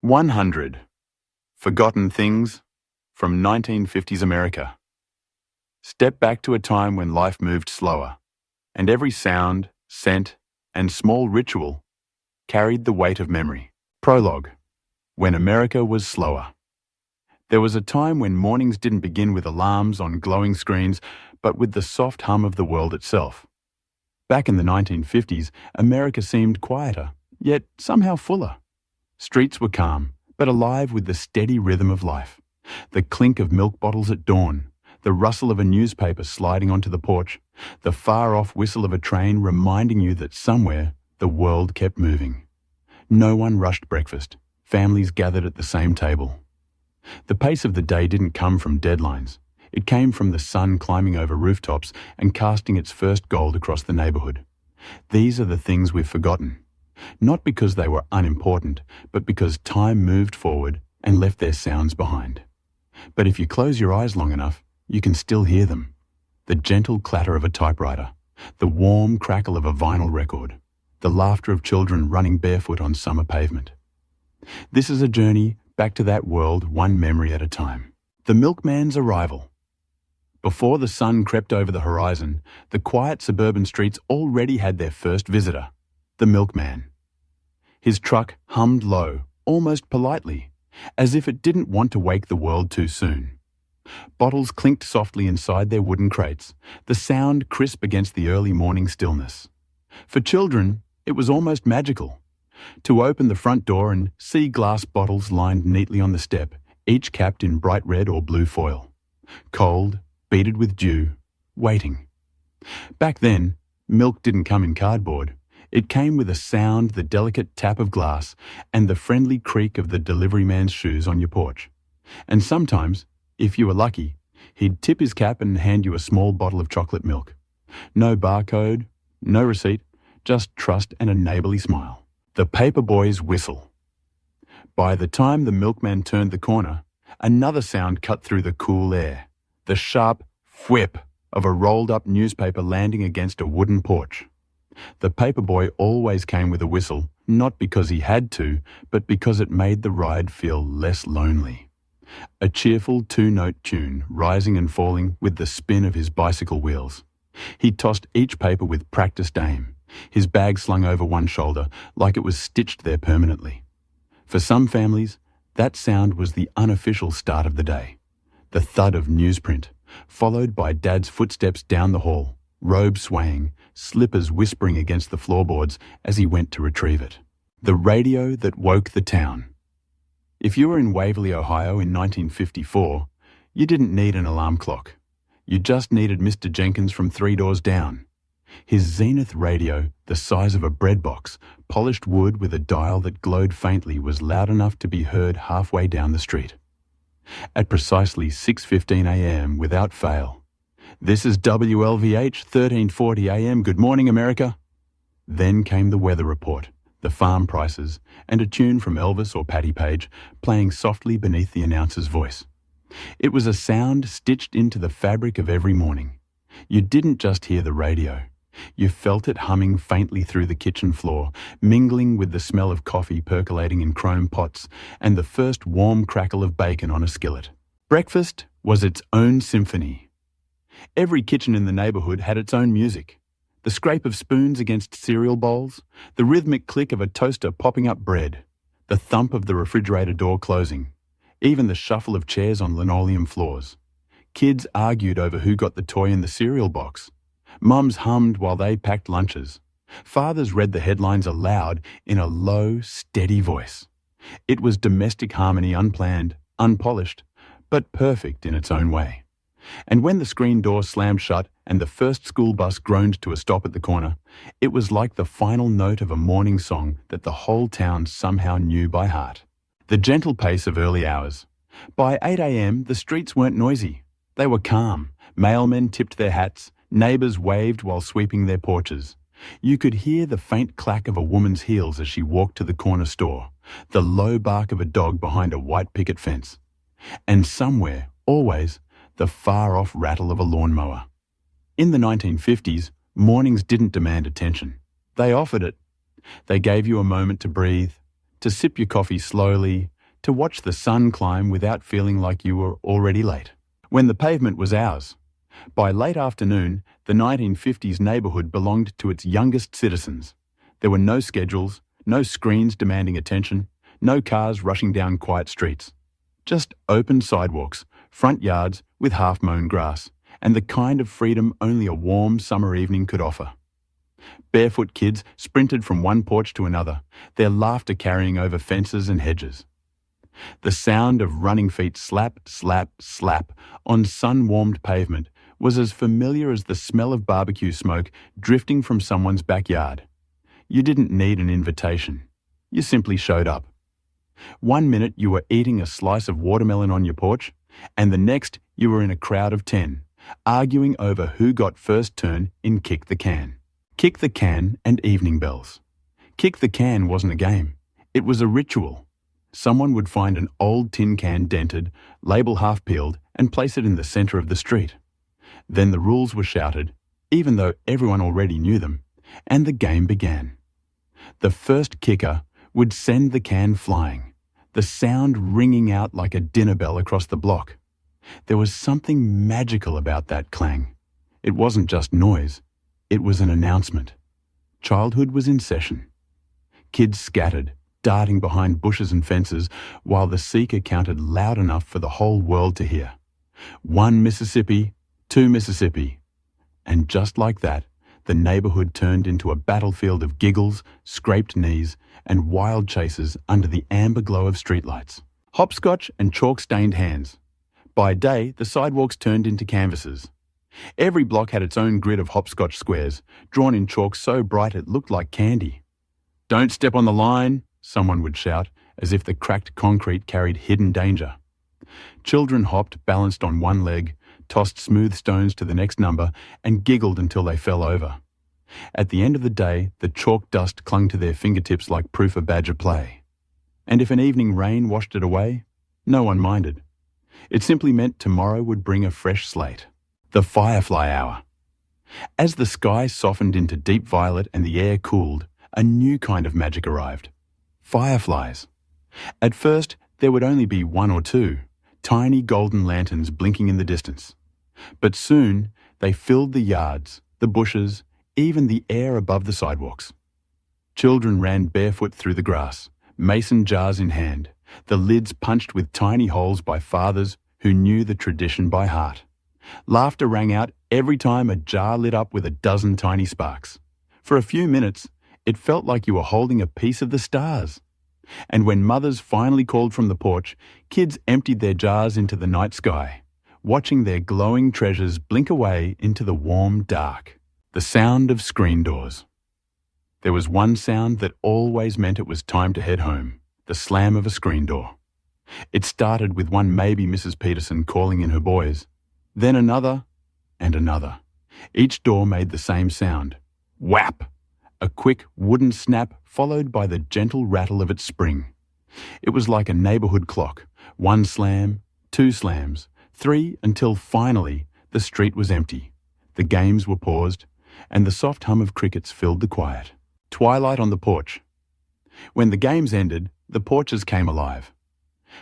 100 Forgotten Things from 1950s America. Step back to a time when life moved slower, and every sound, scent, and small ritual carried the weight of memory. Prologue. When America was slower. There was a time when mornings didn't begin with alarms on glowing screens, but with the soft hum of the world itself. Back in the 1950s, America seemed quieter, yet somehow fuller. Streets were calm, but alive with the steady rhythm of life. The clink of milk bottles at dawn, the rustle of a newspaper sliding onto the porch, the far-off whistle of a train reminding you that somewhere the world kept moving. No one rushed breakfast. Families gathered at the same table. The pace of the day didn't come from deadlines. It came from the sun climbing over rooftops and casting its first gold across the neighborhood. These are the things we've forgotten. Not because they were unimportant, but because time moved forward and left their sounds behind. But if you close your eyes long enough, you can still hear them. The gentle clatter of a typewriter, the warm crackle of a vinyl record, the laughter of children running barefoot on summer pavement. This is a journey back to that world, one memory at a time. The milkman's arrival. Before the sun crept over the horizon, the quiet suburban streets already had their first visitor, the milkman. His truck hummed low, almost politely, as if it didn't want to wake the world too soon. Bottles clinked softly inside their wooden crates, the sound crisp against the early morning stillness. For children, it was almost magical. To open the front door and see glass bottles lined neatly on the step, each capped in bright red or blue foil. Cold, beaded with dew, waiting. Back then, milk didn't come in cardboard. It came with a sound, the delicate tap of glass, and the friendly creak of the delivery man's shoes on your porch. And sometimes, if you were lucky, he'd tip his cap and hand you a small bottle of chocolate milk. No barcode, no receipt, just trust and a neighborly smile. The paperboy's whistle. By the time the milkman turned the corner, another sound cut through the cool air. The sharp whip of a rolled-up newspaper landing against a wooden porch. The paperboy always came with a whistle, not because he had to, but because it made the ride feel less lonely. A cheerful two-note tune, rising and falling with the spin of his bicycle wheels. He tossed each paper with practiced aim, his bag slung over one shoulder like it was stitched there permanently. For some families, that sound was the unofficial start of the day. The thud of newsprint, followed by Dad's footsteps down the hall, robe swaying, slippers whispering against the floorboards as he went to retrieve it. The radio that woke the town. If you were in Waverly, Ohio in 1954, you didn't need an alarm clock. You just needed Mr. Jenkins from 3 doors down. His Zenith radio, the size of a bread box, polished wood with a dial that glowed faintly, was loud enough to be heard halfway down the street. At precisely 6:15 a.m. without fail. This is WLVH 1340 AM. Good morning, America. Then came the weather report, the farm prices, and a tune from Elvis or Patti Page playing softly beneath the announcer's voice. It was a sound stitched into the fabric of every morning. You didn't just hear the radio. You felt it humming faintly through the kitchen floor, mingling with the smell of coffee percolating in chrome pots and the first warm crackle of bacon on a skillet. Breakfast was its own symphony. Every kitchen in the neighborhood had its own music. The scrape of spoons against cereal bowls, the rhythmic click of a toaster popping up bread, the thump of the refrigerator door closing, even the shuffle of chairs on linoleum floors. Kids argued over who got the toy in the cereal box. Mums hummed while they packed lunches. Fathers read the headlines aloud in a low, steady voice. It was domestic harmony, unplanned, unpolished, but perfect in its own way. And when the screen door slammed shut and the first school bus groaned to a stop at the corner, it was like the final note of a morning song that the whole town somehow knew by heart. The gentle pace of early hours. By 8 a.m., the streets weren't noisy. They were calm. Mailmen tipped their hats. Neighbors waved while sweeping their porches. You could hear the faint clack of a woman's heels as she walked to the corner store, the low bark of a dog behind a white picket fence. And somewhere, always, the far-off rattle of a lawnmower. In the 1950s, mornings didn't demand attention. They offered it. They gave you a moment to breathe, to sip your coffee slowly, to watch the sun climb without feeling like you were already late. When the pavement was ours. By late afternoon, the 1950s neighbourhood belonged to its youngest citizens. There were no schedules, no screens demanding attention, no cars rushing down quiet streets. Just open sidewalks, front yards with half-mown grass, and the kind of freedom only a warm summer evening could offer. Barefoot kids sprinted from one porch to another, their laughter carrying over fences and hedges. The sound of running feet slap, slap, slap on sun-warmed pavement was as familiar as the smell of barbecue smoke drifting from someone's backyard. You didn't need an invitation. You simply showed up. 1 minute you were eating a slice of watermelon on your porch, and the next you were in a crowd of 10, arguing over who got first turn in Kick the Can. Kick the Can and evening bells. Kick the Can wasn't a game. It was a ritual. Someone would find an old tin can dented, label half peeled, and place it in the centre of the street. Then the rules were shouted, even though everyone already knew them, and the game began. The first kicker would send the can flying, the sound ringing out like a dinner bell across the block. There was something magical about that clang. It wasn't just noise, it was an announcement. Childhood was in session. Kids scattered, darting behind bushes and fences, while the seeker counted loud enough for the whole world to hear. 1 Mississippi, 2 Mississippi. And just like that, the neighbourhood turned into a battlefield of giggles, scraped knees, and wild chases under the amber glow of streetlights. Hopscotch and chalk-stained hands. By day, the sidewalks turned into canvases. Every block had its own grid of hopscotch squares, drawn in chalk so bright it looked like candy. "Don't step on the line," someone would shout, as if the cracked concrete carried hidden danger. Children hopped, balanced on one leg, tossed smooth stones to the next number, and giggled until they fell over. At the end of the day, the chalk dust clung to their fingertips like proof a badge of play. And if an evening rain washed it away, no one minded. It simply meant tomorrow would bring a fresh slate. The Firefly Hour. As the sky softened into deep violet and the air cooled, a new kind of magic arrived. Fireflies. At first, there would only be 1 or 2, tiny golden lanterns blinking in the distance. But soon, they filled the yards, the bushes, even the air above the sidewalks. Children ran barefoot through the grass, mason jars in hand, the lids punched with tiny holes by fathers who knew the tradition by heart. Laughter rang out every time a jar lit up with a dozen tiny sparks. For a few minutes, it felt like you were holding a piece of the stars. And when mothers finally called from the porch, kids emptied their jars into the night sky, watching their glowing treasures blink away into the warm dark. The sound of screen doors. There was one sound that always meant it was time to head home, the slam of a screen door. It started with one maybe Mrs. Peterson calling in her boys, then another and another. Each door made the same sound, whap, a quick wooden snap followed by the gentle rattle of its spring. It was like a neighbourhood clock, 1 slam, 2 slams, 3 until finally the street was empty. The games were paused, and the soft hum of crickets filled the quiet. Twilight on the porch. When the games ended, the porches came alive.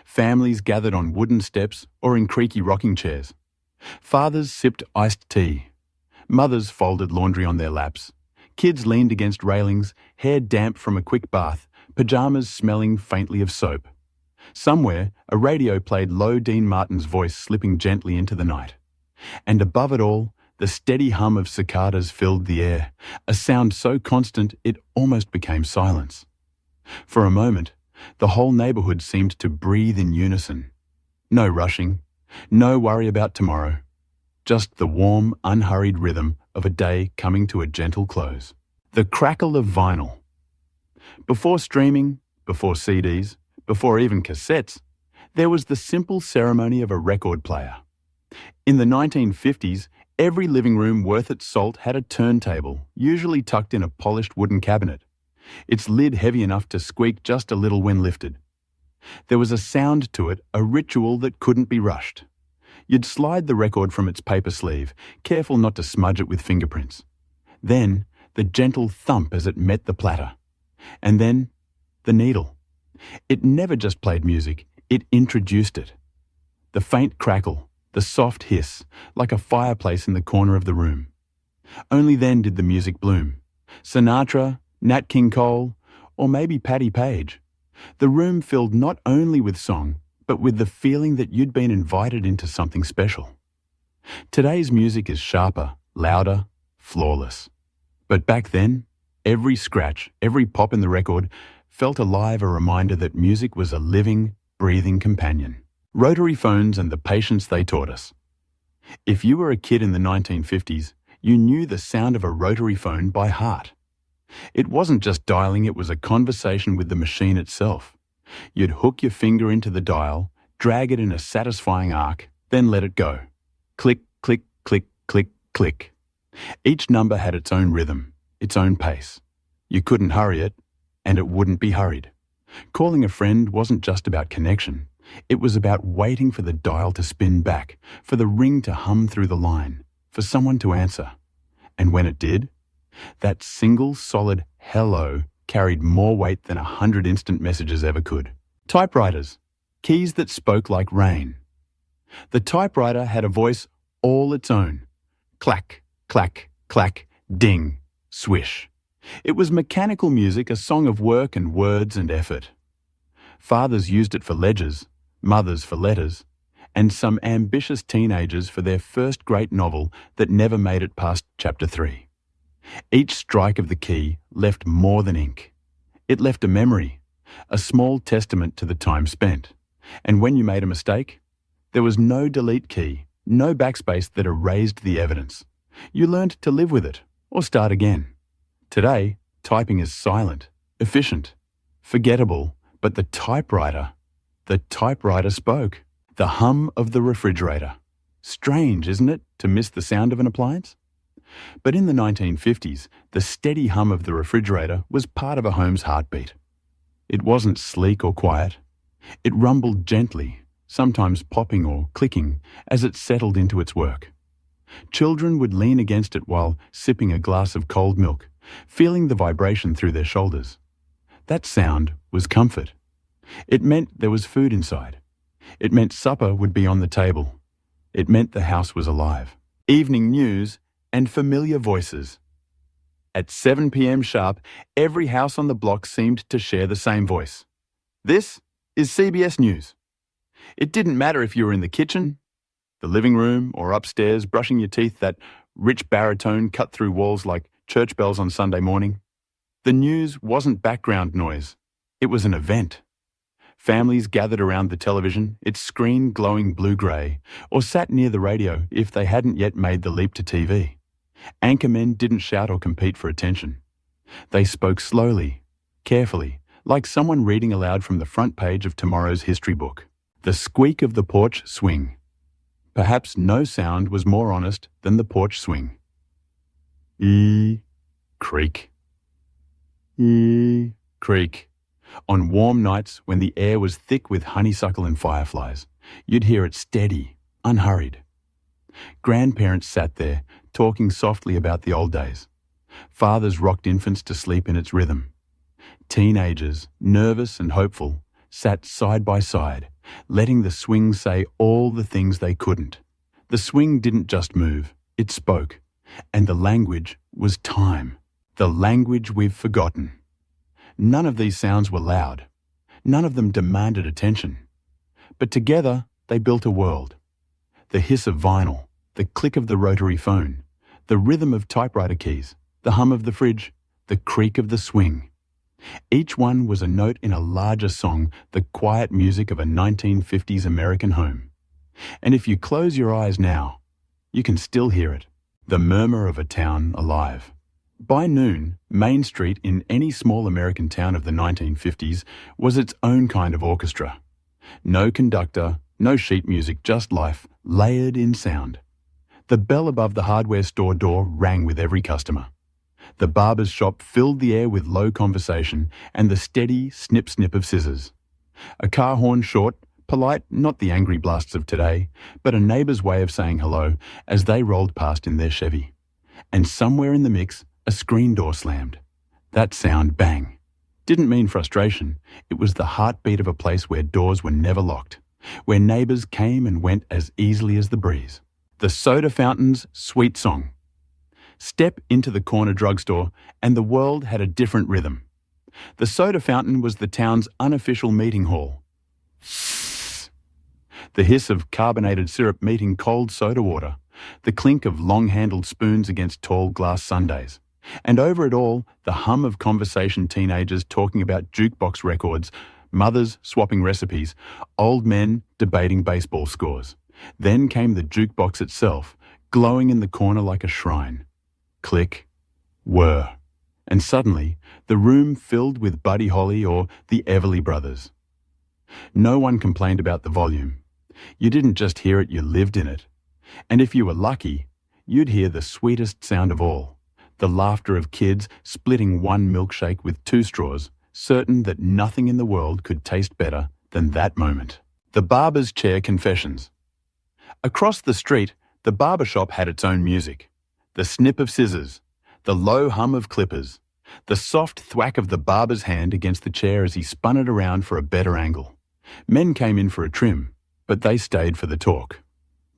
Families gathered on wooden steps or in creaky rocking chairs. Fathers sipped iced tea. Mothers folded laundry on their laps. Kids leaned against railings, hair damp from a quick bath, pyjamas smelling faintly of soap. Somewhere, a radio played low Dean Martin's voice slipping gently into the night. And above it all, the steady hum of cicadas filled the air, a sound so constant it almost became silence. For a moment, the whole neighbourhood seemed to breathe in unison. No rushing, no worry about tomorrow, just the warm, unhurried rhythm of a day coming to a gentle close. The crackle of vinyl. Before streaming, before CDs, before even cassettes, there was the simple ceremony of a record player. In the 1950s, every living room worth its salt had a turntable, usually tucked in a polished wooden cabinet, its lid heavy enough to squeak just a little when lifted. There was a sound to it, a ritual that couldn't be rushed. You'd slide the record from its paper sleeve, careful not to smudge it with fingerprints. Then, the gentle thump as it met the platter. And then, the needle. It never just played music, it introduced it. The faint crackle, the soft hiss, like a fireplace in the corner of the room. Only then did the music bloom. Sinatra, Nat King Cole, or maybe Patti Page. The room filled not only with song, but with the feeling that you'd been invited into something special. Today's music is sharper, louder, flawless. But back then, every scratch, every pop in the record felt alive, a reminder that music was a living, breathing companion. Rotary phones and the patience they taught us. If you were a kid in the 1950s, you knew the sound of a rotary phone by heart. It wasn't just dialing, it was a conversation with the machine itself. You'd hook your finger into the dial, drag it in a satisfying arc, then let it go. Click, click, click, click, click. Each number had its own rhythm, its own pace. You couldn't hurry it, and it wouldn't be hurried. Calling a friend wasn't just about connection. It was about waiting for the dial to spin back, for the ring to hum through the line, for someone to answer. And when it did, that single solid hello carried more weight than 100 instant messages ever could. Typewriters, keys that spoke like rain. The typewriter had a voice all its own. Clack, clack, clack, ding, swish. It was mechanical music, a song of work and words and effort. Fathers used it for ledgers, mothers for letters, and some ambitious teenagers for their first great novel that never made it past chapter 3. Each strike of the key left more than ink. It left a memory, a small testament to the time spent. And when you made a mistake, there was no delete key, no backspace that erased the evidence. You learned to live with it, or start again. Today, typing is silent, efficient, forgettable, but the typewriter spoke. The hum of the refrigerator. Strange, isn't it, to miss the sound of an appliance? But in the 1950s, the steady hum of the refrigerator was part of a home's heartbeat. It wasn't sleek or quiet. It rumbled gently, sometimes popping or clicking, as it settled into its work. Children would lean against it while sipping a glass of cold milk, feeling the vibration through their shoulders. That sound was comfort. It meant there was food inside. It meant supper would be on the table. It meant the house was alive. Evening news and familiar voices. At 7 p.m. sharp, every house on the block seemed to share the same voice. This is CBS News. It didn't matter if you were in the kitchen, the living room, or upstairs brushing your teeth. That rich baritone cut through walls like church bells on Sunday morning. The news wasn't background noise. It was an event. Families gathered around the television, its screen glowing blue-grey, or sat near the radio if they hadn't yet made the leap to TV. Anchormen didn't shout or compete for attention. They spoke slowly, carefully, like someone reading aloud from the front page of tomorrow's history book. The squeak of the porch swing. Perhaps no sound was more honest than the porch swing. Creak. Creak. On warm nights when the air was thick with honeysuckle and fireflies, you'd hear it steady, unhurried. Grandparents sat there, talking softly about the old days. Fathers rocked infants to sleep in its rhythm. Teenagers, nervous and hopeful, sat side by side, letting the swing say all the things they couldn't. The swing didn't just move, it spoke. And the language was time. The language we've forgotten. None of these sounds were loud. None of them demanded attention. But together, they built a world. The hiss of vinyl, the click of the rotary phone, the rhythm of typewriter keys, the hum of the fridge, the creak of the swing. Each one was a note in a larger song, the quiet music of a 1950s American home. And if you close your eyes now, you can still hear it, the murmur of a town alive. By noon, Main Street in any small American town of the 1950s was its own kind of orchestra. No conductor, no sheet music, just life, layered in sound. The bell above the hardware store door rang with every customer. The barber's shop filled the air with low conversation and the steady snip-snip of scissors. A car horn short, polite, not the angry blasts of today, but a neighbour's way of saying hello as they rolled past in their Chevy. And somewhere in the mix, a screen door slammed. That sound, bang. didn't mean frustration. It was the heartbeat of a place where doors were never locked, where neighbours came and went as easily as the breeze. The soda fountain's sweet song. Step into the corner drugstore and the world had a different rhythm. The soda fountain was the town's unofficial meeting hall. The hiss of carbonated syrup meeting cold soda water, the clink of long-handled spoons against tall glass sundaes, and over it all, the hum of conversation teenagers talking about jukebox records, mothers swapping recipes, old men debating baseball scores. Then came the jukebox itself, glowing in the corner like a shrine. Click, whir, and suddenly the room filled with Buddy Holly or the Everly Brothers. No one complained about the volume. You didn't just hear it, you lived in it. And if you were lucky, you'd hear the sweetest sound of all, the laughter of kids splitting one milkshake with 2 straws, certain that nothing in the world could taste better than that moment. The barber's chair confessions. Across the street, the barber shop had its own music. The snip of scissors, the low hum of clippers, the soft thwack of the barber's hand against the chair as he spun it around for a better angle. Men came in for a trim, but they stayed for the talk.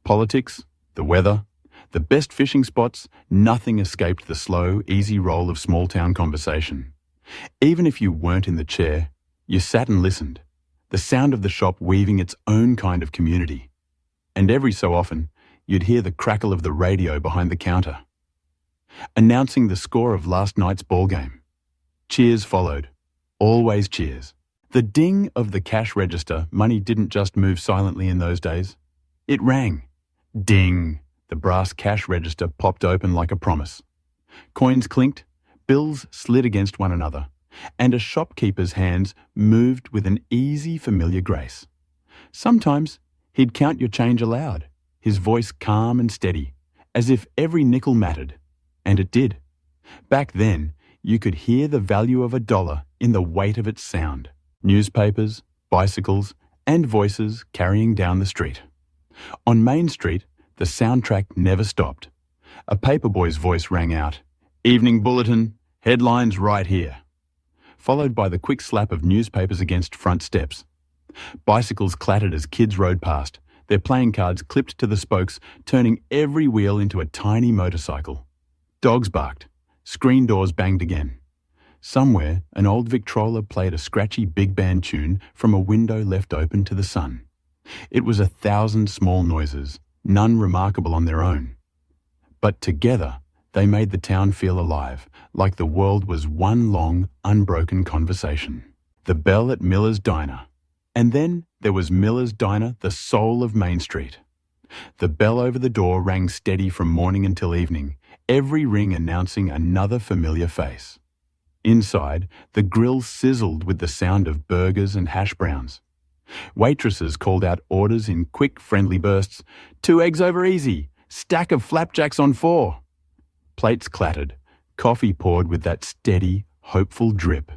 Politics, the weather, the best fishing spots, nothing escaped the slow, easy roll of small-town conversation. Even if you weren't in the chair, you sat and listened, the sound of the shop weaving its own kind of community. And every so often, you'd hear the crackle of the radio behind the counter, announcing the score of last night's ball game. Cheers followed. Always cheers. The ding of the cash register, money didn't just move silently in those days. It rang. Ding! The brass cash register popped open like a promise. Coins clinked, bills slid against one another, and a shopkeeper's hands moved with an easy, familiar grace. Sometimes he'd count your change aloud, his voice calm and steady, as if every nickel mattered. And it did. Back then, you could hear the value of $1 in the weight of its sound. Newspapers, bicycles, and voices carrying down the street. On Main Street, the soundtrack never stopped. A paperboy's voice rang out, "Evening Bulletin, headlines right here," followed by the quick slap of newspapers against front steps. Bicycles clattered as kids rode past, their playing cards clipped to the spokes, turning every wheel into a tiny motorcycle. Dogs barked. Screen doors banged again. Somewhere, an old Victrola played a scratchy big band tune from a window left open to the sun. It was 1,000 small noises, none remarkable on their own. But together, they made the town feel alive, like the world was one long, unbroken conversation. The bell at Miller's Diner. And then there was Miller's Diner, the soul of Main Street. The bell over the door rang steady from morning until evening, every ring announcing another familiar face. Inside, the grill sizzled with the sound of burgers and hash browns. Waitresses called out orders in quick, friendly bursts. 2 eggs over easy. Stack of flapjacks on 4. Plates clattered. Coffee poured with that steady, hopeful drip.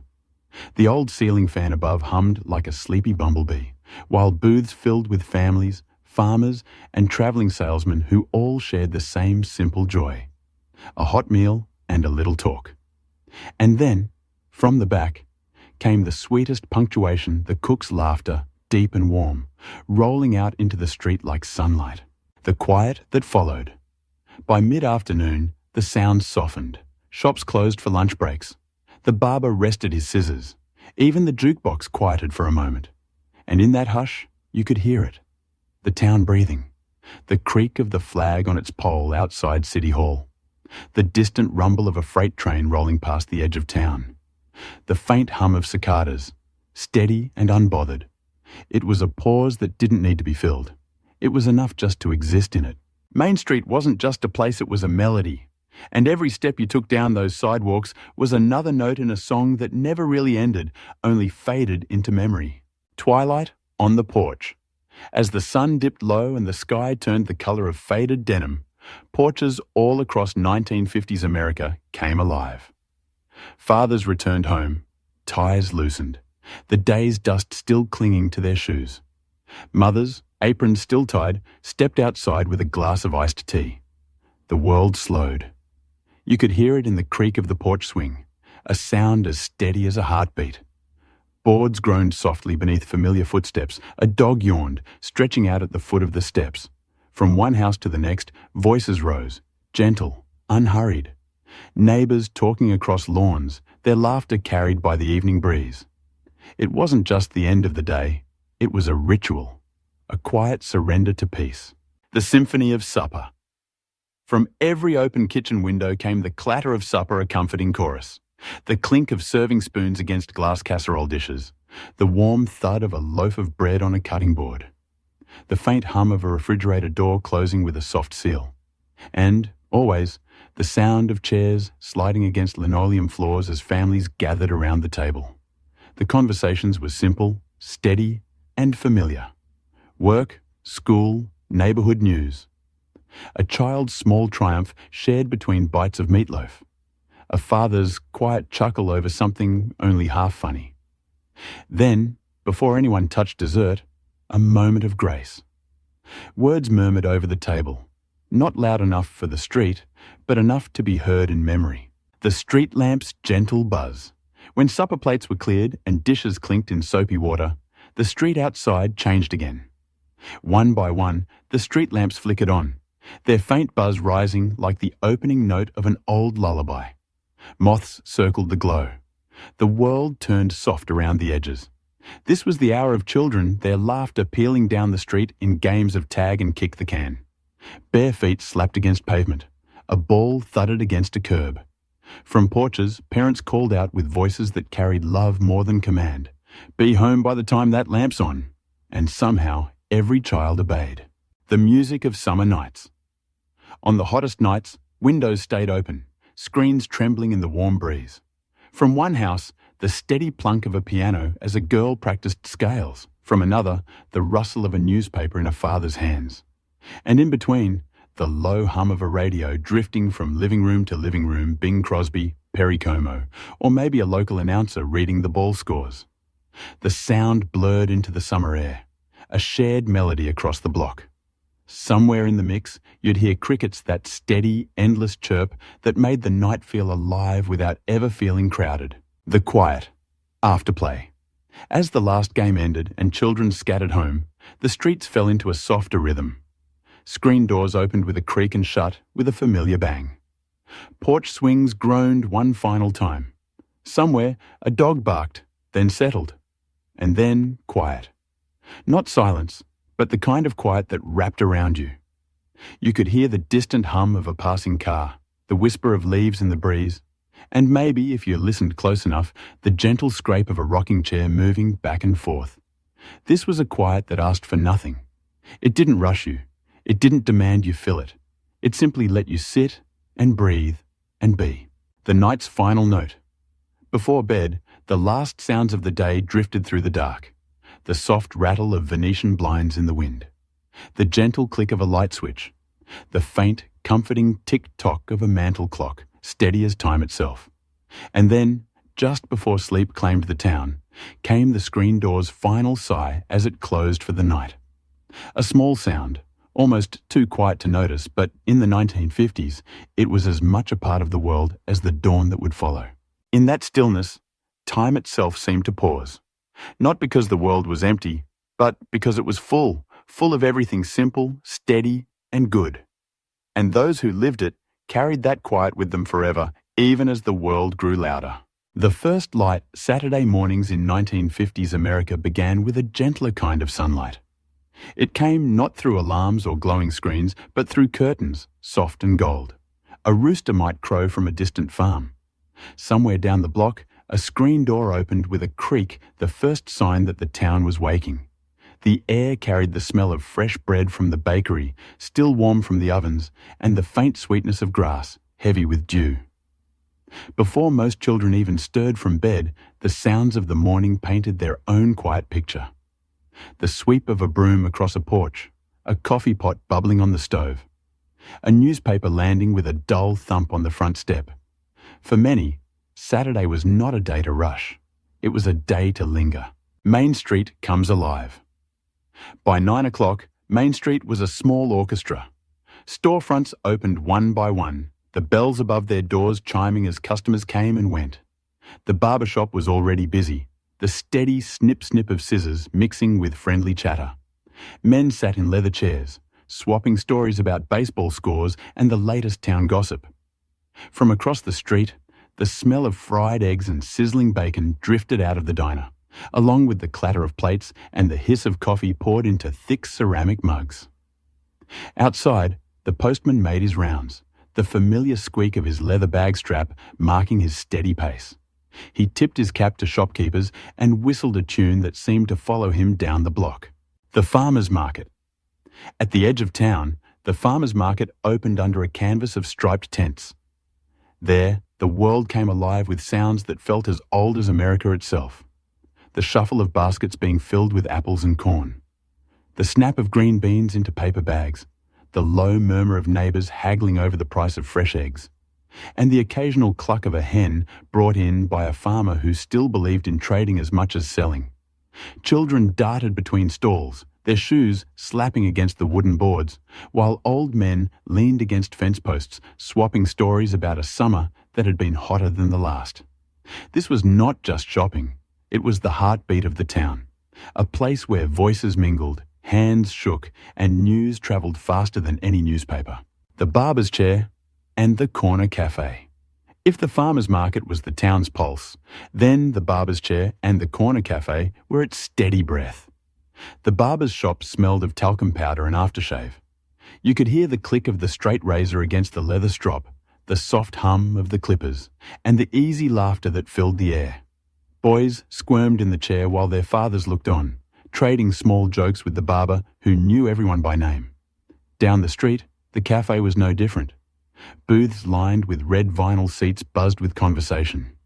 The old ceiling fan above hummed like a sleepy bumblebee, while booths filled with families, farmers, and travelling salesmen who all shared the same simple joy. A hot meal and a little talk. And then, from the back, came the sweetest punctuation, the cook's laughter, deep and warm, rolling out into the street like sunlight. The quiet that followed. By mid-afternoon, the sounds softened. Shops closed for lunch breaks. The barber rested his scissors. Even the jukebox quieted for a moment. And in that hush, you could hear it. The town breathing. The creak of the flag on its pole outside City Hall. The distant rumble of a freight train rolling past the edge of town. The faint hum of cicadas, steady and unbothered. It was a pause that didn't need to be filled. It was enough just to exist in it. Main Street wasn't just a place, it was a melody. And every step you took down those sidewalks was another note in a song that never really ended, only faded into memory. Twilight on the porch. As the sun dipped low and the sky turned the color of faded denim, porches all across 1950s America came alive. Fathers returned home, ties loosened, the day's dust still clinging to their shoes. Mothers, aprons still tied, stepped outside with a glass of iced tea. The world slowed. You could hear it in the creak of the porch swing, a sound as steady as a heartbeat. Boards groaned softly beneath familiar footsteps. A dog yawned, stretching out at the foot of the steps. From one house to the next, voices rose, gentle, unhurried. Neighbours talking across lawns, their laughter carried by the evening breeze. It wasn't just the end of the day, it was a ritual, a quiet surrender to peace. The symphony of supper. From every open kitchen window came the clatter of supper, a comforting chorus. The clink of serving spoons against glass casserole dishes. The warm thud of a loaf of bread on a cutting board. The faint hum of a refrigerator door closing with a soft seal. And, always, the sound of chairs sliding against linoleum floors as families gathered around the table. The conversations were simple, steady, and familiar. Work, school, neighbourhood news. A child's small triumph shared between bites of meatloaf. A father's quiet chuckle over something only half funny. Then, before anyone touched dessert, a moment of grace. Words murmured over the table, not loud enough for the street, but enough to be heard in memory. The street lamp's gentle buzz. When supper plates were cleared and dishes clinked in soapy water, the street outside changed again. One by one, the street lamps flickered on, their faint buzz rising like the opening note of an old lullaby. Moths circled the glow. The world turned soft around the edges. This was the hour of children, their laughter pealing down the street in games of tag and kick the can. Bare feet slapped against pavement. A ball thudded against a curb. From porches, parents called out with voices that carried love more than command. Be home by the time that lamp's on. And somehow, every child obeyed. The music of summer nights. On the hottest nights, windows stayed open, screens trembling in the warm breeze. From one house, the steady plunk of a piano as a girl practiced scales. From another, the rustle of a newspaper in a father's hands. And in between, the low hum of a radio drifting from living room to living room, Bing Crosby, Perry Como, or maybe a local announcer reading the ball scores. The sound blurred into the summer air, a shared melody across the block. Somewhere in the mix, you'd hear crickets, that steady, endless chirp that made the night feel alive without ever feeling crowded. The quiet. Afterplay. As the last game ended and children scattered home, the streets fell into a softer rhythm. Screen doors opened with a creak and shut with a familiar bang. Porch swings groaned one final time. Somewhere, a dog barked, then settled. And then quiet. Not silence, but the kind of quiet that wrapped around you. You could hear the distant hum of a passing car, the whisper of leaves in the breeze, and maybe, if you listened close enough, the gentle scrape of a rocking chair moving back and forth. This was a quiet that asked for nothing. It didn't rush you. It didn't demand you fill it. It simply let you sit and breathe and be. The night's final note. Before bed, the last sounds of the day drifted through the dark. The soft rattle of Venetian blinds in the wind. The gentle click of a light switch. The faint, comforting tick-tock of a mantel clock, steady as time itself. And then, just before sleep claimed the town, came the screen door's final sigh as it closed for the night. A small sound, almost too quiet to notice, but in the 1950s, it was as much a part of the world as the dawn that would follow. In that stillness, time itself seemed to pause. Not because the world was empty, but because it was full of everything simple, steady, and good. And those who lived it carried that quiet with them forever, even as the world grew louder. The first light Saturday mornings in 1950s America began with a gentler kind of sunlight. It came not through alarms or glowing screens, but through curtains, soft and gold. A rooster might crow from a distant farm. Somewhere down the block, a screen door opened with a creak, the first sign that the town was waking. The air carried the smell of fresh bread from the bakery, still warm from the ovens, and the faint sweetness of grass, heavy with dew. Before most children even stirred from bed, the sounds of the morning painted their own quiet picture. The sweep of a broom across a porch, a coffee pot bubbling on the stove, a newspaper landing with a dull thump on the front step. For many, Saturday was not a day to rush. It was a day to linger. Main Street comes alive. By 9 o'clock, Main Street was a small orchestra. Storefronts opened one by one, the bells above their doors chiming as customers came and went. The barber shop was already busy, the steady snip-snip of scissors mixing with friendly chatter. Men sat in leather chairs, swapping stories about baseball scores and the latest town gossip. From across the street, the smell of fried eggs and sizzling bacon drifted out of the diner, along with the clatter of plates and the hiss of coffee poured into thick ceramic mugs. Outside, the postman made his rounds, the familiar squeak of his leather bag strap marking his steady pace. He tipped his cap to shopkeepers and whistled a tune that seemed to follow him down the block. The farmer's market. At the edge of town, the farmer's market opened under a canvas of striped tents. There, the world came alive with sounds that felt as old as America itself. The shuffle of baskets being filled with apples and corn. The snap of green beans into paper bags. The low murmur of neighbours haggling over the price of fresh eggs. And the occasional cluck of a hen brought in by a farmer who still believed in trading as much as selling. Children darted between stalls, their shoes slapping against the wooden boards, while old men leaned against fence posts, swapping stories about a summer that had been hotter than the last. This was not just shopping. It was the heartbeat of the town, a place where voices mingled, hands shook, and news travelled faster than any newspaper. The barber's chair and the corner cafe. If the farmer's market was the town's pulse, then the barber's chair and the corner cafe were its steady breath. The barber's shop smelled of talcum powder and aftershave. You could hear the click of the straight razor against the leather strop, the soft hum of the clippers, and the easy laughter that filled the air. Boys squirmed in the chair while their fathers looked on, trading small jokes with the barber who knew everyone by name. Down the street, the cafe was no different. Booths lined with red vinyl seats buzzed with conversation.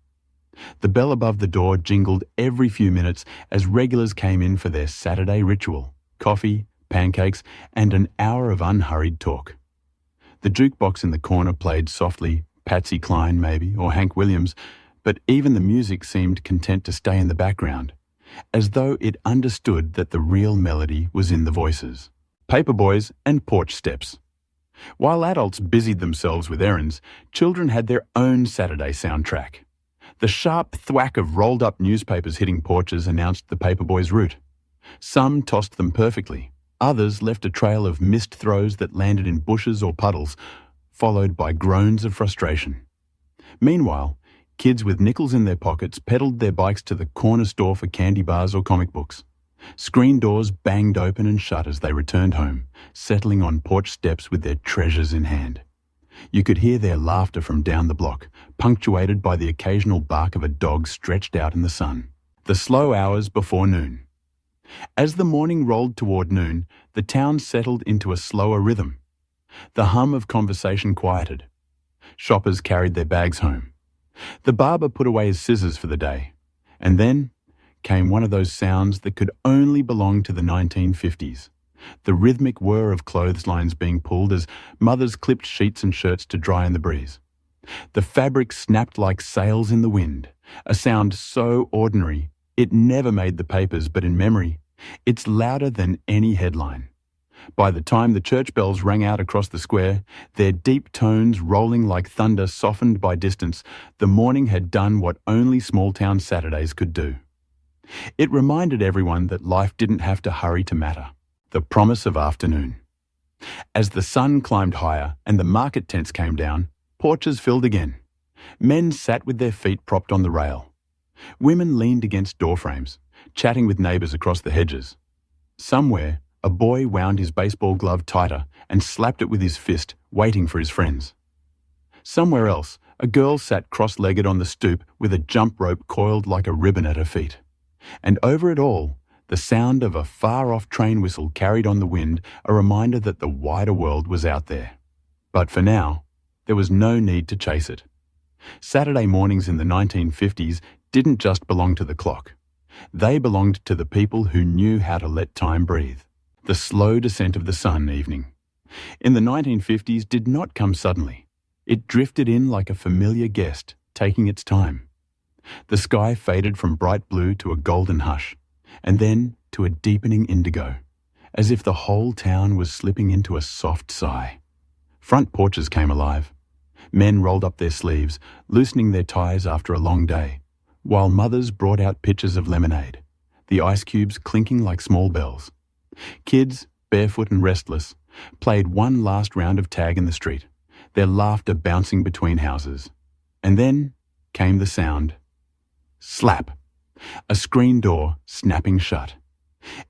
The bell above the door jingled every few minutes as regulars came in for their Saturday ritual, coffee, pancakes, and an hour of unhurried talk. The jukebox in the corner played softly, Patsy Cline maybe, or Hank Williams, but even the music seemed content to stay in the background, as though it understood that the real melody was in the voices. Paperboys and porch steps. While adults busied themselves with errands, children had their own Saturday soundtrack. The sharp thwack of rolled-up newspapers hitting porches announced the paperboys' route. Some tossed them perfectly. Others left a trail of missed throws that landed in bushes or puddles, followed by groans of frustration. Meanwhile, kids with nickels in their pockets pedalled their bikes to the corner store for candy bars or comic books. Screen doors banged open and shut as they returned home, settling on porch steps with their treasures in hand. You could hear their laughter from down the block, punctuated by the occasional bark of a dog stretched out in the sun. The slow hours before noon. As the morning rolled toward noon, the town settled into a slower rhythm. The hum of conversation quieted. Shoppers carried their bags home. The barber put away his scissors for the day. And then came one of those sounds that could only belong to the 1950s. The rhythmic whir of clotheslines being pulled as mothers clipped sheets and shirts to dry in the breeze. The fabric snapped like sails in the wind, a sound so ordinary it never made the papers, but in memory, it's louder than any headline. By the time the church bells rang out across the square, their deep tones rolling like thunder softened by distance, the morning had done what only small-town Saturdays could do. It reminded everyone that life didn't have to hurry to matter. The promise of afternoon. As the sun climbed higher and the market tents came down, porches filled again. Men sat with their feet propped on the rail. Women leaned against doorframes, chatting with neighbours across the hedges. Somewhere, a boy wound his baseball glove tighter and slapped it with his fist, waiting for his friends. Somewhere else, a girl sat cross-legged on the stoop with a jump rope coiled like a ribbon at her feet. And over it all, the sound of a far-off train whistle carried on the wind, a reminder that the wider world was out there. But for now, there was no need to chase it. Saturday mornings in the 1950s didn't just belong to the clock. They belonged to the people who knew how to let time breathe. The slow descent of the sun evening. In the 1950s did not come suddenly. It drifted in like a familiar guest, taking its time. The sky faded from bright blue to a golden hush, and then to a deepening indigo, as if the whole town was slipping into a soft sigh. Front porches came alive. Men rolled up their sleeves, loosening their ties after a long day, while mothers brought out pitchers of lemonade, the ice cubes clinking like small bells. Kids, barefoot and restless, played one last round of tag in the street, their laughter bouncing between houses. And then came the sound. Slap! A screen door snapping shut.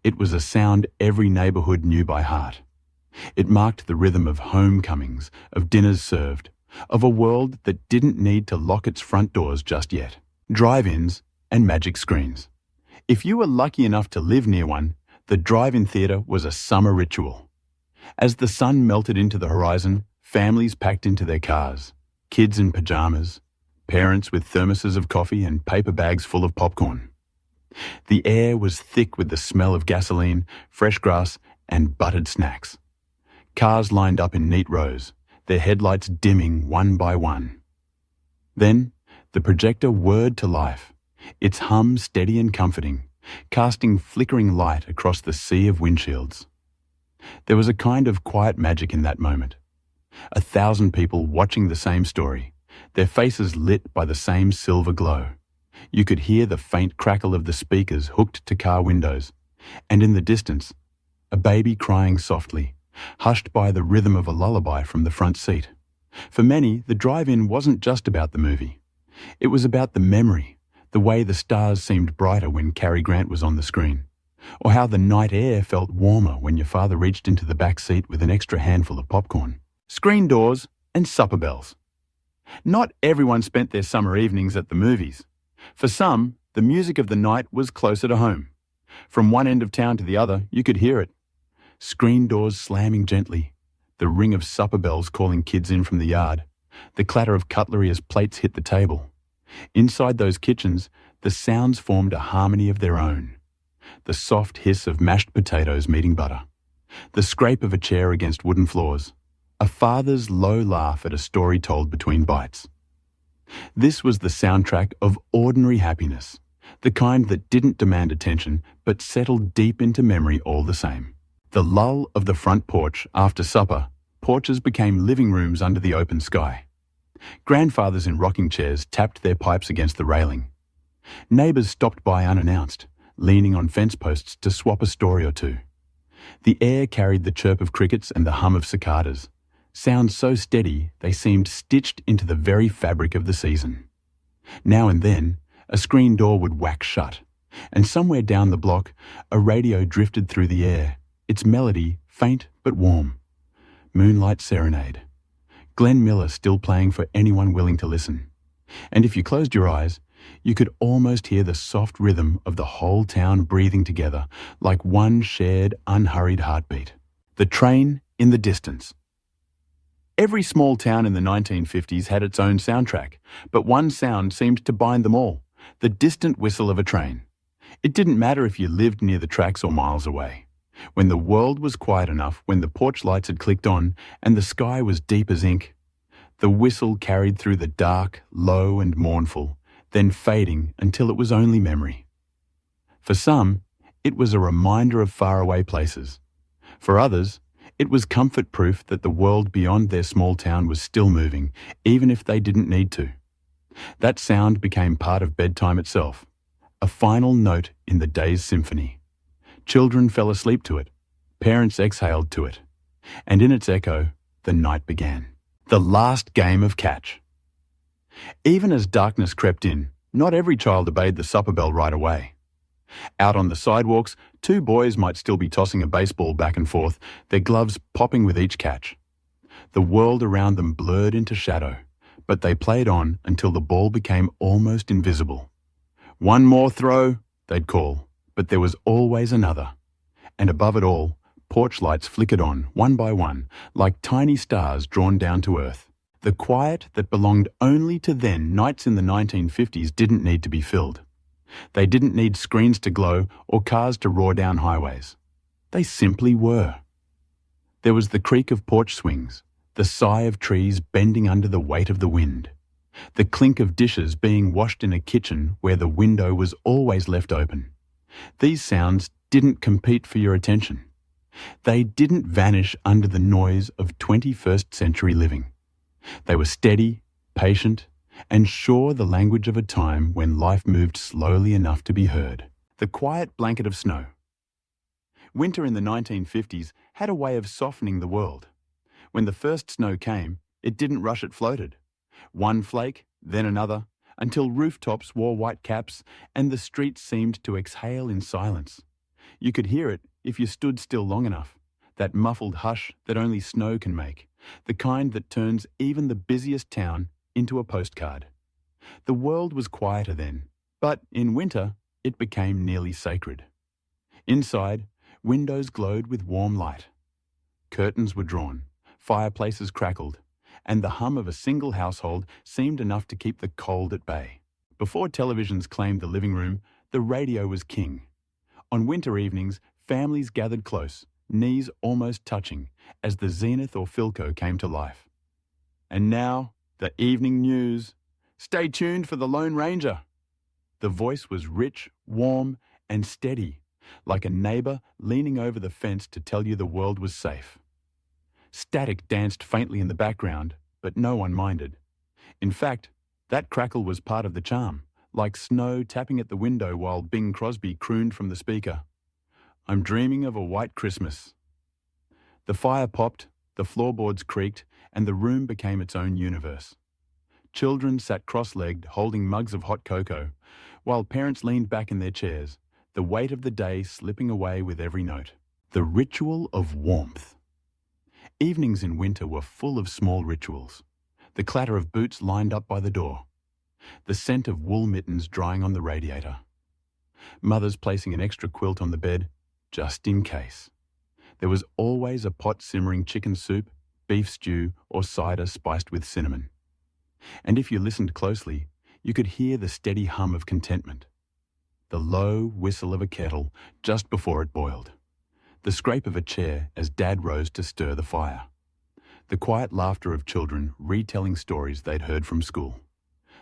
It was a sound every neighbourhood knew by heart. It marked the rhythm of homecomings, of dinners served, of a world that didn't need to lock its front doors just yet. Drive-ins and magic screens. If you were lucky enough to live near one, the drive-in theatre was a summer ritual. As the sun melted into the horizon, families packed into their cars, kids in pyjamas, parents with thermoses of coffee and paper bags full of popcorn. The air was thick with the smell of gasoline, fresh grass, and buttered snacks. Cars lined up in neat rows, their headlights dimming one by one. Then, the projector whirred to life, its hum steady and comforting, casting flickering light across the sea of windshields. There was a kind of quiet magic in that moment. 1,000 people watching the same story, their faces lit by the same silver glow. You could hear the faint crackle of the speakers hooked to car windows, and in the distance, a baby crying softly, hushed by the rhythm of a lullaby from the front seat. For many, the drive-in wasn't just about the movie. It was about the memory, the way the stars seemed brighter when Cary Grant was on the screen, or how the night air felt warmer when your father reached into the back seat with an extra handful of popcorn. Screen doors and supper bells. Not everyone spent their summer evenings at the movies. For some, the music of the night was closer to home. From one end of town to the other, you could hear it. Screen doors slamming gently, the ring of supper bells calling kids in from the yard, the clatter of cutlery as plates hit the table. Inside those kitchens, the sounds formed a harmony of their own. The soft hiss of mashed potatoes meeting butter, the scrape of a chair against wooden floors, a father's low laugh at a story told between bites. This was the soundtrack of ordinary happiness, the kind that didn't demand attention but settled deep into memory all the same. The lull of the front porch after supper, porches became living rooms under the open sky. Grandfathers in rocking chairs tapped their pipes against the railing. Neighbours stopped by unannounced, leaning on fence posts to swap a story or two. The air carried the chirp of crickets and the hum of cicadas, sounds so steady they seemed stitched into the very fabric of the season. Now and then, a screen door would whack shut, and somewhere down the block, a radio drifted through the air, its melody faint but warm. Moonlight Serenade. Glenn Miller still playing for anyone willing to listen. And if you closed your eyes, you could almost hear the soft rhythm of the whole town breathing together like one shared, unhurried heartbeat. The train in the distance. Every small town in the 1950s had its own soundtrack, but one sound seemed to bind them all, the distant whistle of a train. It didn't matter if you lived near the tracks or miles away. When the world was quiet enough, when the porch lights had clicked on and the sky was deep as ink, the whistle carried through the dark, low and mournful, then fading until it was only memory. For some, it was a reminder of faraway places. For others, it was comfort proof that the world beyond their small town was still moving, even if they didn't need to. That sound became part of bedtime itself, a final note in the day's symphony. Children fell asleep to it, parents exhaled to it, and in its echo, the night began. The last game of catch. Even as darkness crept in, not every child obeyed the supper bell right away. Out on the sidewalks, 2 boys might still be tossing a baseball back and forth, their gloves popping with each catch. The world around them blurred into shadow, but they played on until the ball became almost invisible. "One more throw," they'd call, but there was always another. And above it all, porch lights flickered on, one by one, like tiny stars drawn down to earth. The quiet that belonged only to then nights in the 1950s didn't need to be filled. They didn't need screens to glow or cars to roar down highways. They simply were. There was the creak of porch swings, the sigh of trees bending under the weight of the wind, the clink of dishes being washed in a kitchen where the window was always left open. These sounds didn't compete for your attention. They didn't vanish under the noise of 21st century living. They were steady, patient, and sure the language of a time when life moved slowly enough to be heard. The quiet blanket of snow. Winter in the 1950s had a way of softening the world. When the first snow came, it didn't rush, it floated. One flake, then another, until rooftops wore white caps and the streets seemed to exhale in silence. You could hear it if you stood still long enough, that muffled hush that only snow can make, the kind that turns even the busiest town into a postcard. The world was quieter then, but in winter it became nearly sacred. Inside, windows glowed with warm light. Curtains were drawn, fireplaces crackled, and the hum of a single household seemed enough to keep the cold at bay. Before televisions claimed the living room, the radio was king. On winter evenings, families gathered close, knees almost touching, as the Zenith or Philco came to life. And now, the evening news. Stay tuned for the Lone Ranger. The voice was rich, warm, and steady, like a neighbour leaning over the fence to tell you the world was safe. Static danced faintly in the background, but no one minded. In fact, that crackle was part of the charm, like snow tapping at the window while Bing Crosby crooned from the speaker. I'm dreaming of a white Christmas. The fire popped, the floorboards creaked, and the room became its own universe. Children sat cross-legged, holding mugs of hot cocoa, while parents leaned back in their chairs, the weight of the day slipping away with every note. The ritual of warmth. Evenings in winter were full of small rituals. The clatter of boots lined up by the door. The scent of wool mittens drying on the radiator. Mothers placing an extra quilt on the bed, just in case. There was always a pot simmering chicken soup, beef stew, or cider spiced with cinnamon. And if you listened closely, you could hear the steady hum of contentment. The low whistle of a kettle just before it boiled. The scrape of a chair as Dad rose to stir the fire. The quiet laughter of children retelling stories they'd heard from school.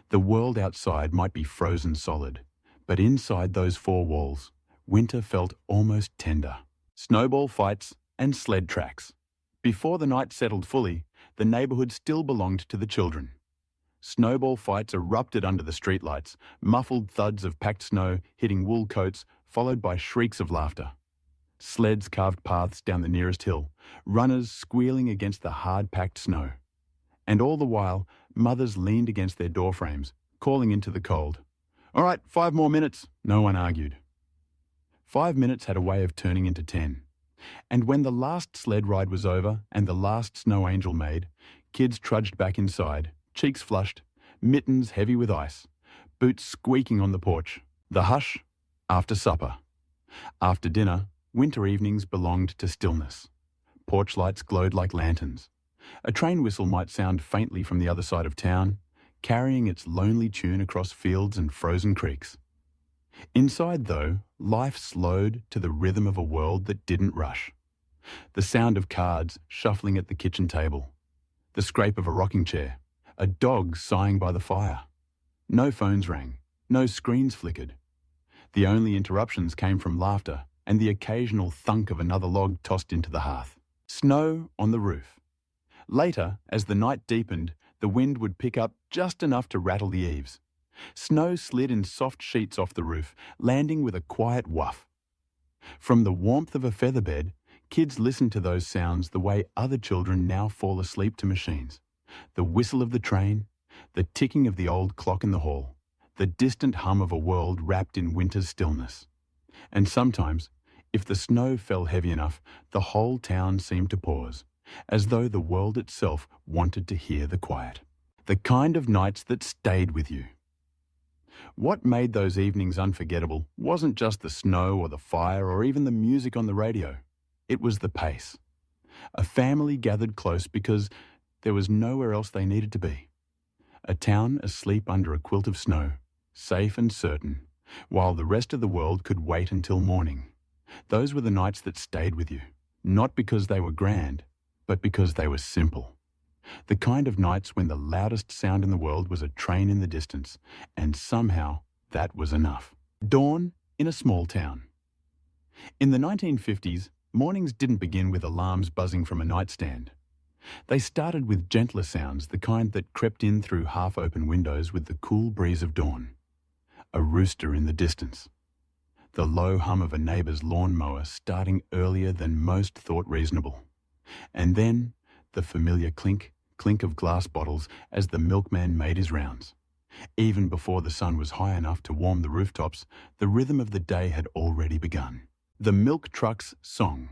The world outside might be frozen solid, but inside those four walls, winter felt almost tender. Snowball fights and sled tracks. Before the night settled fully, the neighbourhood still belonged to the children. Snowball fights erupted under the streetlights, muffled thuds of packed snow hitting wool coats, followed by shrieks of laughter. Sleds carved paths down the nearest hill, runners squealing against the hard-packed snow. And all the while, mothers leaned against their doorframes, calling into the cold. "All right, 5 more minutes," no one argued. 5 minutes had a way of turning into 10. And when the last sled ride was over and the last snow angel made, kids trudged back inside, cheeks flushed, mittens heavy with ice, boots squeaking on the porch. The hush after supper. After dinner, winter evenings belonged to stillness. Porch lights glowed like lanterns. A train whistle might sound faintly from the other side of town, carrying its lonely tune across fields and frozen creeks. Inside, though, life slowed to the rhythm of a world that didn't rush. The sound of cards shuffling at the kitchen table. The scrape of a rocking chair. A dog sighing by the fire. No phones rang. No screens flickered. The only interruptions came from laughter and the occasional thunk of another log tossed into the hearth. Snow on the roof. Later, as the night deepened, the wind would pick up just enough to rattle the eaves. Snow slid in soft sheets off the roof, landing with a quiet whuff. From the warmth of a feather bed, kids listened to those sounds the way other children now fall asleep to machines. The whistle of the train, the ticking of the old clock in the hall, the distant hum of a world wrapped in winter's stillness. And sometimes, if the snow fell heavy enough, the whole town seemed to pause, as though the world itself wanted to hear the quiet. The kind of nights that stayed with you. What made those evenings unforgettable wasn't just the snow or the fire or even the music on the radio. It was the pace. A family gathered close because there was nowhere else they needed to be. A town asleep under a quilt of snow, safe and certain, while the rest of the world could wait until morning. Those were the nights that stayed with you, not because they were grand, but because they were simple. The kind of nights when the loudest sound in the world was a train in the distance, and somehow that was enough. Dawn in a small town. In the 1950s, mornings didn't begin with alarms buzzing from a nightstand. They started with gentler sounds, the kind that crept in through half-open windows with the cool breeze of dawn. A rooster in the distance. The low hum of a neighbour's lawnmower starting earlier than most thought reasonable. And then the familiar clink, clink of glass bottles as the milkman made his rounds. Even before the sun was high enough to warm the rooftops, the rhythm of the day had already begun. The milk truck's song.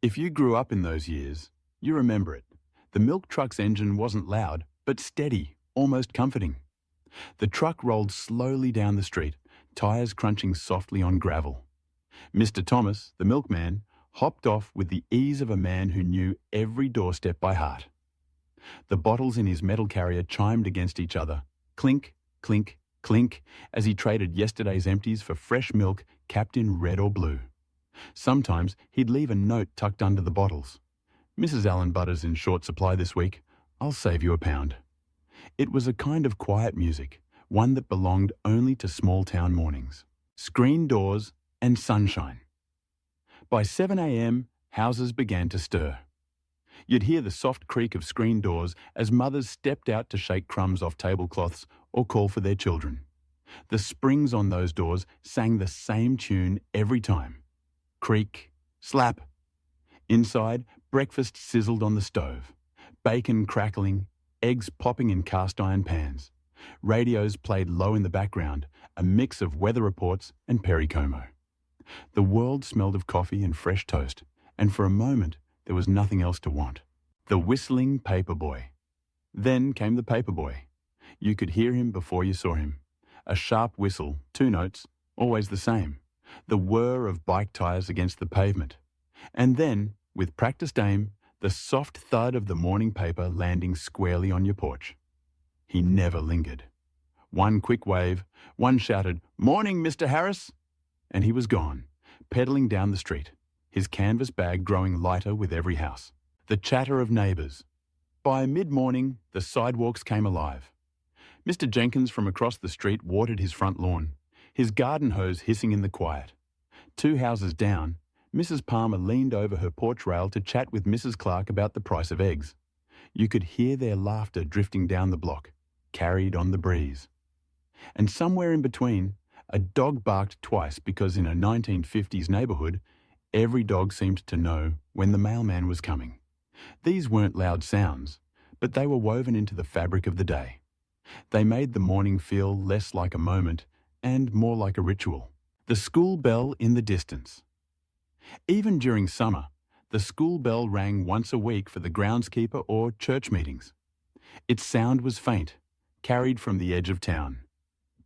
If you grew up in those years, you remember it. The milk truck's engine wasn't loud, but steady, almost comforting. The truck rolled slowly down the street, tires crunching softly on gravel. Mr. Thomas, the milkman, hopped off with the ease of a man who knew every doorstep by heart. The bottles in his metal carrier chimed against each other, clink, clink, clink, as he traded yesterday's empties for fresh milk capped in red or blue. Sometimes he'd leave a note tucked under the bottles. "Mrs. Allen Butter's in short supply this week. I'll save you a pound." It was a kind of quiet music, one that belonged only to small-town mornings. Screen doors and sunshine. By 7 a.m, houses began to stir. You'd hear the soft creak of screen doors as mothers stepped out to shake crumbs off tablecloths or call for their children. The springs on those doors sang the same tune every time. Creak, slap. Inside, breakfast sizzled on the stove. Bacon crackling, eggs popping in cast-iron pans. Radios played low in the background, a mix of weather reports and Perry Como. The world smelled of coffee and fresh toast, and for a moment there was nothing else to want. The whistling paperboy. Then came the paperboy. You could hear him before you saw him. A sharp whistle, 2 notes, always the same. The whir of bike tires against the pavement. And then, with practiced aim, the soft thud of the morning paper landing squarely on your porch. He never lingered. One quick wave, one shouted, "Morning, Mr. Harris!" and he was gone, pedalling down the street, his canvas bag growing lighter with every house. The chatter of neighbours. By mid-morning, the sidewalks came alive. Mr. Jenkins from across the street watered his front lawn, his garden hose hissing in the quiet. 2 houses down, Mrs. Palmer leaned over her porch rail to chat with Mrs. Clark about the price of eggs. You could hear their laughter drifting down the block, carried on the breeze. And somewhere in between, a dog barked twice because in a 1950s neighbourhood, every dog seemed to know when the mailman was coming. These weren't loud sounds, but they were woven into the fabric of the day. They made the morning feel less like a moment and more like a ritual. The school bell in the distance. Even during summer, the school bell rang once a week for the groundskeeper or church meetings. Its sound was faint, carried from the edge of town.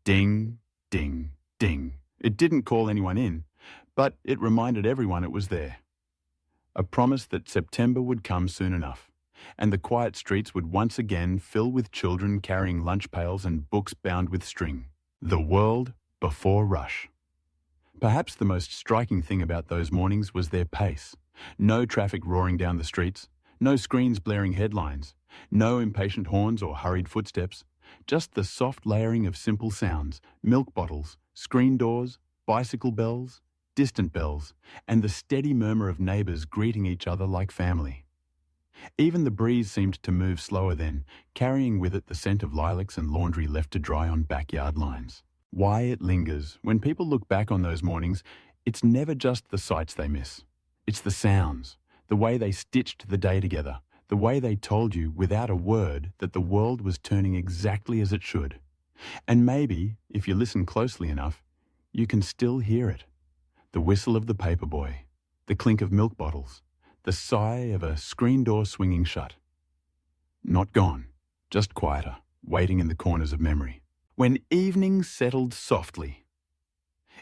Ding, ding, ding. It didn't call anyone in, but it reminded everyone it was there. A promise that September would come soon enough, and the quiet streets would once again fill with children carrying lunch pails and books bound with string. The world before rush. Perhaps the most striking thing about those mornings was their pace. No traffic roaring down the streets, no screens blaring headlines, no impatient horns or hurried footsteps, just the soft layering of simple sounds, milk bottles, screen doors, bicycle bells, distant bells, and the steady murmur of neighbours greeting each other like family. Even the breeze seemed to move slower then, carrying with it the scent of lilacs and laundry left to dry on backyard lines. Why it lingers. When people look back on those mornings, it's never just the sights they miss. It's the sounds, the way they stitched the day together, the way they told you without a word that the world was turning exactly as it should. And maybe, if you listen closely enough, you can still hear it. The whistle of the paperboy, the clink of milk bottles, the sigh of a screen door swinging shut. Not gone, just quieter, waiting in the corners of memory. When evening settled softly.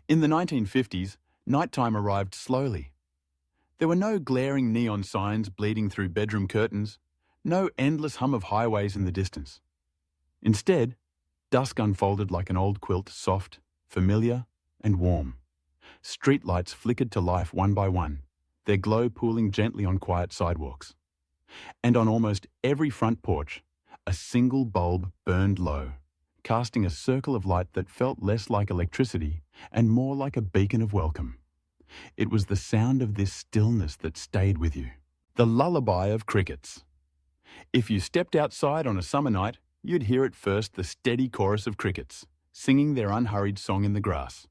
In the 1950s, nighttime arrived slowly. There were no glaring neon signs bleeding through bedroom curtains, no endless hum of highways in the distance. Instead, dusk unfolded like an old quilt, soft, familiar, and warm. Streetlights flickered to life one by one, their glow pooling gently on quiet sidewalks. And on almost every front porch, a single bulb burned low, casting a circle of light that felt less like electricity and more like a beacon of welcome. It was the sound of this stillness that stayed with you. The lullaby of crickets. If you stepped outside on a summer night, you'd hear at first the steady chorus of crickets, singing their unhurried song in the grass.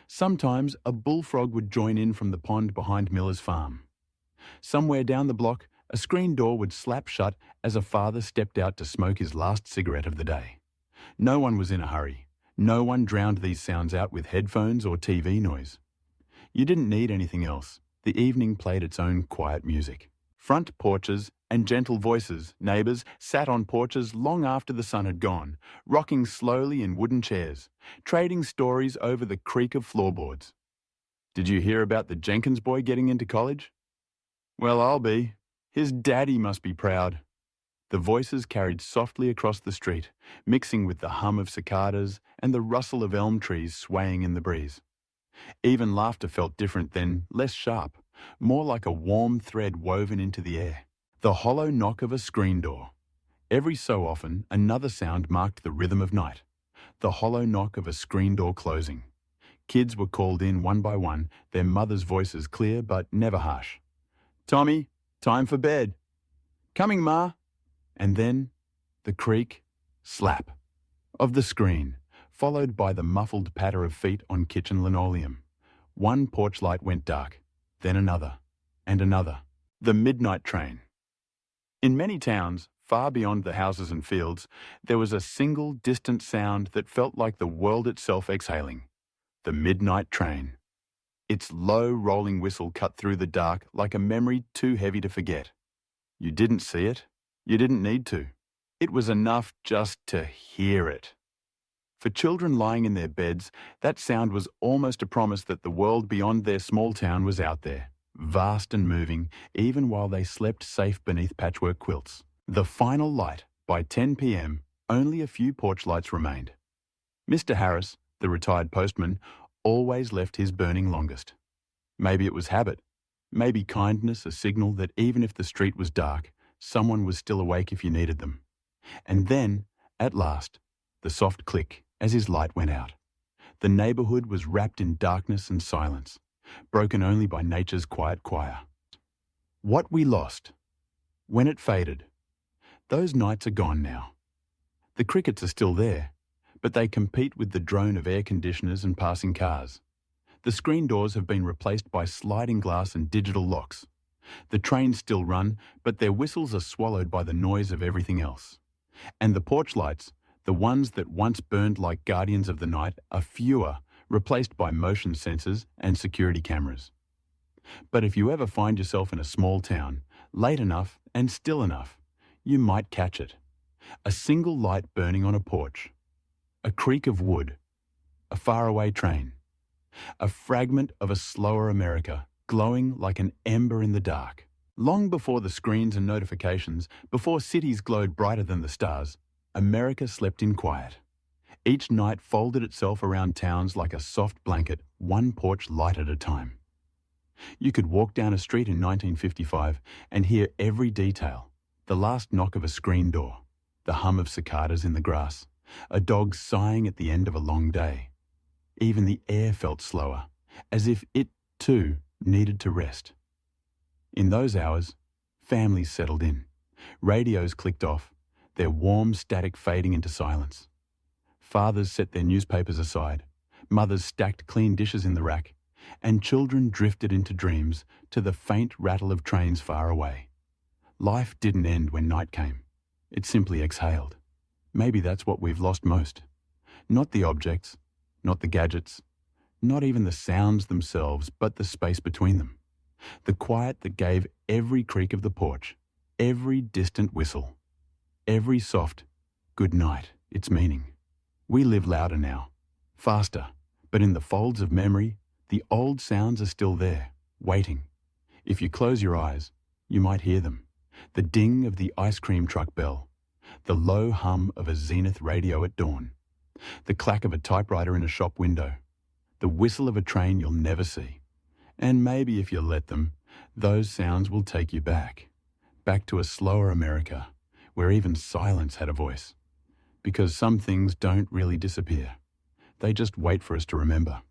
Sometimes a bullfrog would join in from the pond behind Miller's farm. Somewhere down the block, a screen door would slap shut as a father stepped out to smoke his last cigarette of the day. No one was in a hurry. No one drowned these sounds out with headphones or TV noise. You didn't need anything else. The evening played its own quiet music. Front porches and gentle voices, neighbours, sat on porches long after the sun had gone, rocking slowly in wooden chairs, trading stories over the creak of floorboards. Did you hear about the Jenkins boy getting into college? Well, I'll be. His daddy must be proud. The voices carried softly across the street, mixing with the hum of cicadas and the rustle of elm trees swaying in the breeze. Even laughter felt different then, less sharp, more like a warm thread woven into the air. The hollow knock of a screen door. Every so often, another sound marked the rhythm of night. The hollow knock of a screen door closing. Kids were called in one by one, their mothers' voices clear but never harsh. "Tommy, time for bed." "Coming, Ma." And then the creak, slap of the screen, followed by the muffled patter of feet on kitchen linoleum. One porch light went dark, then another, and another. The midnight train. In many towns, far beyond the houses and fields, there was a single distant sound that felt like the world itself exhaling. The midnight train. Its low, rolling whistle cut through the dark like a memory too heavy to forget. You didn't see it. You didn't need to. It was enough just to hear it. For children lying in their beds, that sound was almost a promise that the world beyond their small town was out there, vast and moving, even while they slept safe beneath patchwork quilts. The final light. By 10 p.m., only a few porch lights remained. Mr. Harris, the retired postman, always left his burning longest. Maybe it was habit. Maybe kindness, a signal that even if the street was dark, someone was still awake if you needed them. And then, at last, the soft click as his light went out. The neighbourhood was wrapped in darkness and silence, broken only by nature's quiet choir. What we lost. When it faded. Those nights are gone now. The crickets are still there, but they compete with the drone of air conditioners and passing cars. The screen doors have been replaced by sliding glass and digital locks. The trains still run, but their whistles are swallowed by the noise of everything else. And the porch lights, the ones that once burned like guardians of the night, are fewer, replaced by motion sensors and security cameras. But if you ever find yourself in a small town, late enough and still enough, you might catch it. A single light burning on a porch. A creak of wood. A faraway train. A fragment of a slower America, glowing like an ember in the dark. Long before the screens and notifications, before cities glowed brighter than the stars, America slept in quiet. Each night folded itself around towns like a soft blanket, one porch light at a time. You could walk down a street in 1955 and hear every detail. The last knock of a screen door, the hum of cicadas in the grass, a dog sighing at the end of a long day. Even the air felt slower, as if it, too, needed to rest. In those hours, families settled in. Radios clicked off, their warm static fading into silence. Fathers set their newspapers aside, mothers stacked clean dishes in the rack, and children drifted into dreams to the faint rattle of trains far away. Life didn't end when night came. It simply exhaled. Maybe that's what we've lost most. Not the objects, not the gadgets, not even the sounds themselves, but the space between them. The quiet that gave every creak of the porch, every distant whistle, every soft good night its meaning. We live louder now, faster, but in the folds of memory, the old sounds are still there, waiting. If you close your eyes, you might hear them. The ding of the ice cream truck bell, the low hum of a Zenith radio at dawn, the clack of a typewriter in a shop window, the whistle of a train you'll never see. And maybe if you let them, those sounds will take you back to a slower America, where even silence had a voice. Because some things don't really disappear. They just wait for us to remember.